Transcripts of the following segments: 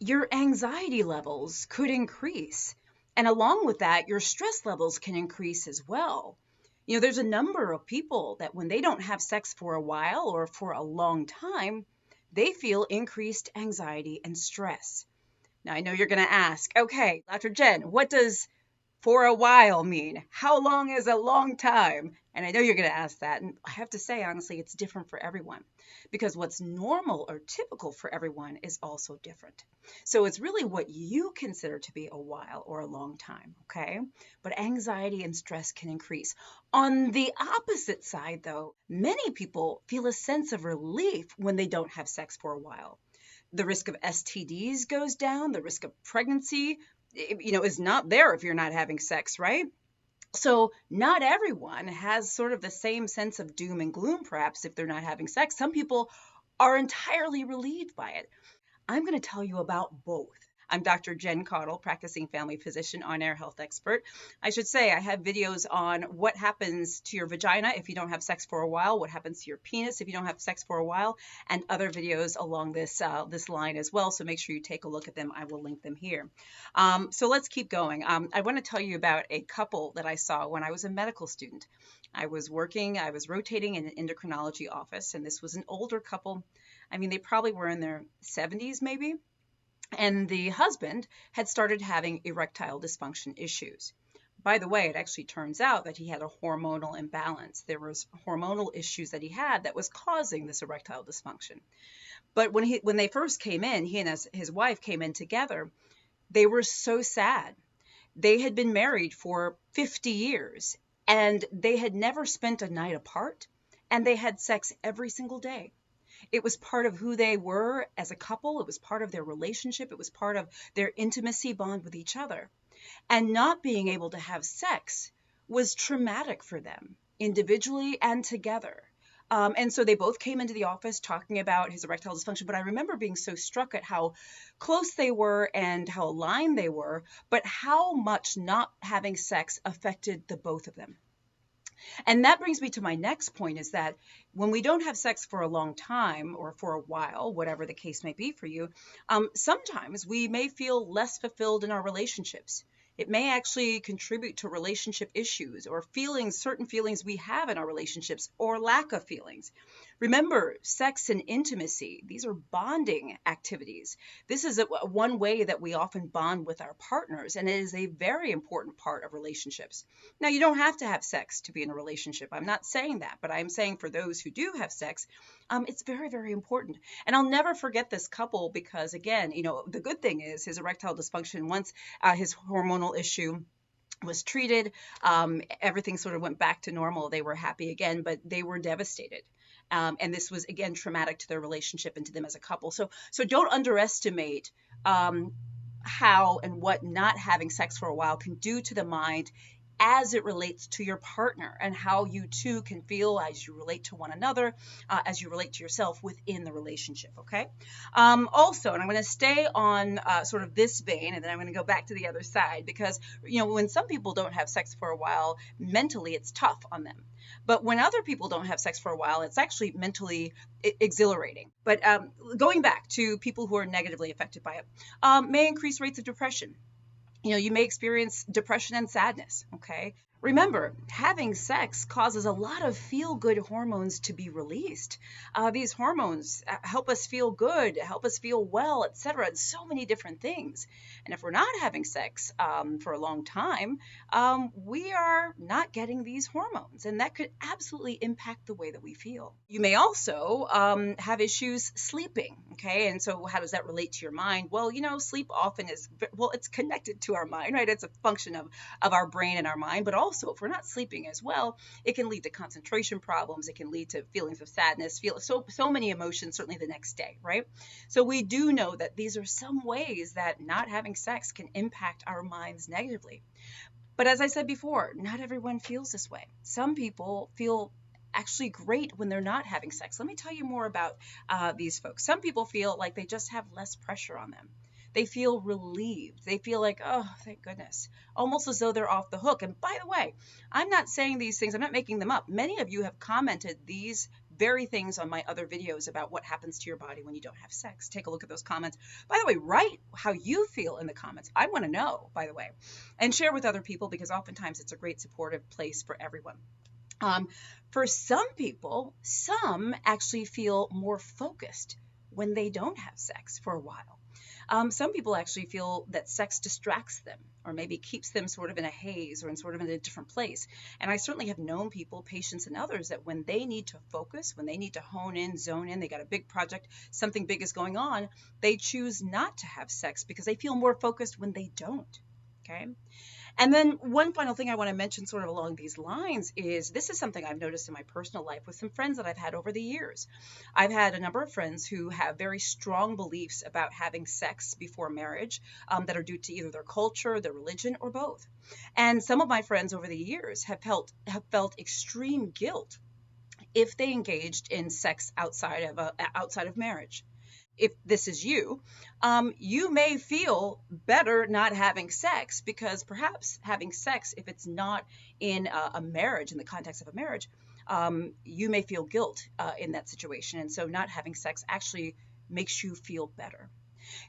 your anxiety levels could increase. And along with that, your stress levels can increase as well. There's a number of people that when they don't have sex for a while or for a long time, they feel increased anxiety and stress. Now, I know you're going to ask, okay, Dr. Jen, what does for a while mean? How long is a long time? And I know you're going to ask that. And I have to say, honestly, it's different for everyone because what's normal or typical for everyone is also different. So it's really what you consider to be a while or a long time, okay? But anxiety and stress can increase. On the opposite side, though, many people feel a sense of relief when they don't have sex for a while. The risk of STDs goes down, the risk of pregnancy, is not there if you're not having sex, right? So not everyone has sort of the same sense of doom and gloom, perhaps, if they're not having sex. Some people are entirely relieved by it. I'm going to tell you about both. I'm Dr. Jen Caudle, practicing family physician, on-air health expert. I should say I have videos on what happens to your vagina if you don't have sex for a while, what happens to your penis if you don't have sex for a while, and other videos along this line as well. So make sure you take a look at them. I will link them here. So let's keep going. I want to tell you about a couple that I saw when I was a medical student. I was rotating in an endocrinology office, and this was an older couple. I mean, they probably were in their 70s, maybe. And the husband had started having erectile dysfunction issues. By the way, it actually turns out that he had a hormonal imbalance. There was hormonal issues that he had that was causing this erectile dysfunction. But when they first came in, he and his wife came in together, they were so sad. They had been married for 50 years and they had never spent a night apart, and they had sex every single day. It was part of who they were as a couple. It was part of their relationship. It was part of their intimacy bond with each other. And not being able to have sex was traumatic for them, individually and together. And so they both came into the office talking about his erectile dysfunction. But I remember being so struck at how close they were and how aligned they were, but how much not having sex affected the both of them. And that brings me to my next point, is that when we don't have sex for a long time or for a while, whatever the case may be for you, sometimes we may feel less fulfilled in our relationships. It may actually contribute to relationship issues or certain feelings we have in our relationships, or lack of feelings. Remember, sex and intimacy, these are bonding activities. This is one way that we often bond with our partners, and it is a very important part of relationships. Now, you don't have to have sex to be in a relationship. I'm not saying that, but I'm saying for those who do have sex, it's very, very important. And I'll never forget this couple because, again, the good thing is his erectile dysfunction, once his hormonal issue was treated, everything sort of went back to normal. They were happy again, but they were devastated. And this was, again, traumatic to their relationship and to them as a couple. So don't underestimate how and what not having sex for a while can do to the mind as it relates to your partner, and how you two can feel as you relate to one another, as you relate to yourself within the relationship, okay? Also, and I'm going to stay on sort of this vein, and then I'm going to go back to the other side, because, when some people don't have sex for a while, mentally it's tough on them. But when other people don't have sex for a while, it's actually mentally exhilarating. But going back to people who are negatively affected by it, may increase rates of depression. You may experience depression and sadness, okay? Remember, having sex causes a lot of feel-good hormones to be released. These hormones help us feel good, help us feel well, etc. And so many different things. And if we're not having sex for a long time, we are not getting these hormones, and that could absolutely impact the way that we feel. You may also have issues sleeping, okay? And so how does that relate to your mind? Well, sleep often it's connected to our mind, right? It's a function of our brain and our mind, but also if we're not sleeping as well, it can lead to concentration problems. It can lead to feelings of sadness, so many emotions, certainly the next day, right? So we do know that these are some ways that not having sex can impact our minds negatively. But as I said before, not everyone feels this way. Some people feel actually great when they're not having sex. Let me tell you more about these folks. Some people feel like they just have less pressure on them. They feel relieved. They feel like, oh, thank goodness, almost as though they're off the hook. And by the way, I'm not saying these things, I'm not making them up. Many of you have commented these very things on my other videos about what happens to your body when you don't have sex. Take a look at those comments. By the way, write how you feel in the comments. I want to know, by the way, and share with other people, because oftentimes it's a great supportive place for everyone. For some people, some actually feel more focused when they don't have sex for a while. Some people actually feel that sex distracts them, or maybe keeps them sort of in a haze or in sort of in a different place. And I certainly have known people, patients and others, that when they need to focus, when they need to hone in, zone in, they got a big project, something big is going on, they choose not to have sex because they feel more focused when they don't. Okay. And then one final thing I want to mention sort of along these lines is this is something I've noticed in my personal life with some friends that I've had over the years. I've had a number of friends who have very strong beliefs about having sex before marriage that are due to either their culture, their religion, or both. And some of my friends over the years have felt extreme guilt if they engaged in sex outside of marriage. If this is you, you may feel better not having sex, because perhaps having sex, if it's not in a marriage, in the context of a marriage, you may feel guilt in that situation. And so not having sex actually makes you feel better.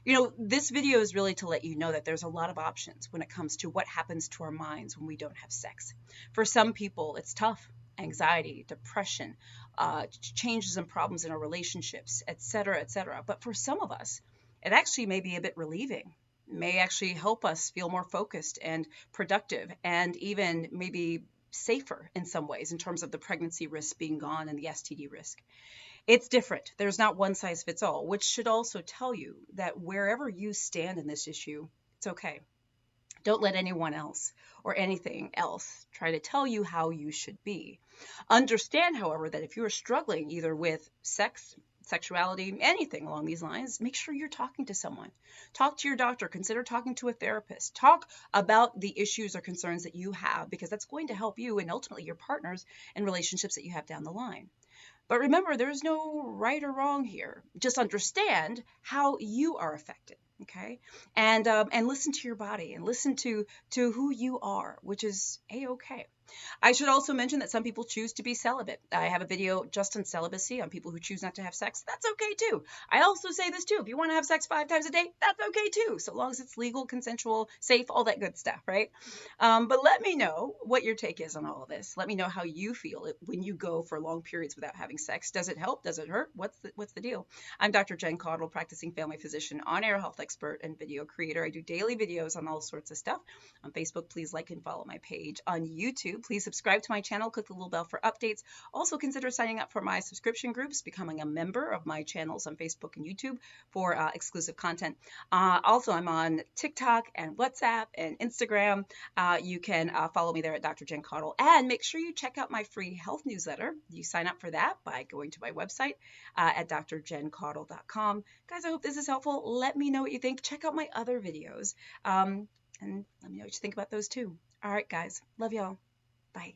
You know, this video is really to let you know that there's a lot of options when it comes to what happens to our minds when we don't have sex. For some people, it's tough. Anxiety, depression, changes and problems in our relationships, etc., etc. But for some of us, it actually may be a bit relieving, may actually help us feel more focused and productive, and even maybe safer in some ways in terms of the pregnancy risk being gone and the STD risk. It's different. There's not one size fits all, which should also tell you that wherever you stand in this issue, it's okay. Don't let anyone else or anything else try to tell you how you should be. Understand, however, that if you are struggling either with sex, sexuality, anything along these lines, make sure you're talking to someone. Talk to your doctor. Consider talking to a therapist. Talk about the issues or concerns that you have, because that's going to help you and ultimately your partners and relationships that you have down the line. But remember, there's no right or wrong here. Just understand how you are affected. Okay, and listen to your body and listen to who you are, which is a-okay. I should also mention that some people choose to be celibate. I have a video just on celibacy, on people who choose not to have sex. That's okay too. I also say this too. If you want to have sex 5 times a day, that's okay too, so long as it's legal, consensual, safe, all that good stuff, right? But let me know what your take is on all of this. Let me know how you feel when you go for long periods without having sex. Does it help? Does it hurt? What's the deal? I'm Dr. Jen Caudle, practicing family physician, on-air health expert, and video creator. I do daily videos on all sorts of stuff. On Facebook, please like and follow my page. On YouTube, please subscribe to my channel, click the little bell for updates. Also consider signing up for my subscription groups, becoming a member of my channels on Facebook and YouTube for exclusive content. Also, I'm on TikTok and WhatsApp and Instagram. You can follow me there at Dr. Jen Caudle, and make sure you check out my free health newsletter. You sign up for that by going to my website at drjencaudle.com. Guys, I hope this is helpful. Let me know what you think. Check out my other videos, and let me know what you think about those too. All right, guys. Love y'all. Bye.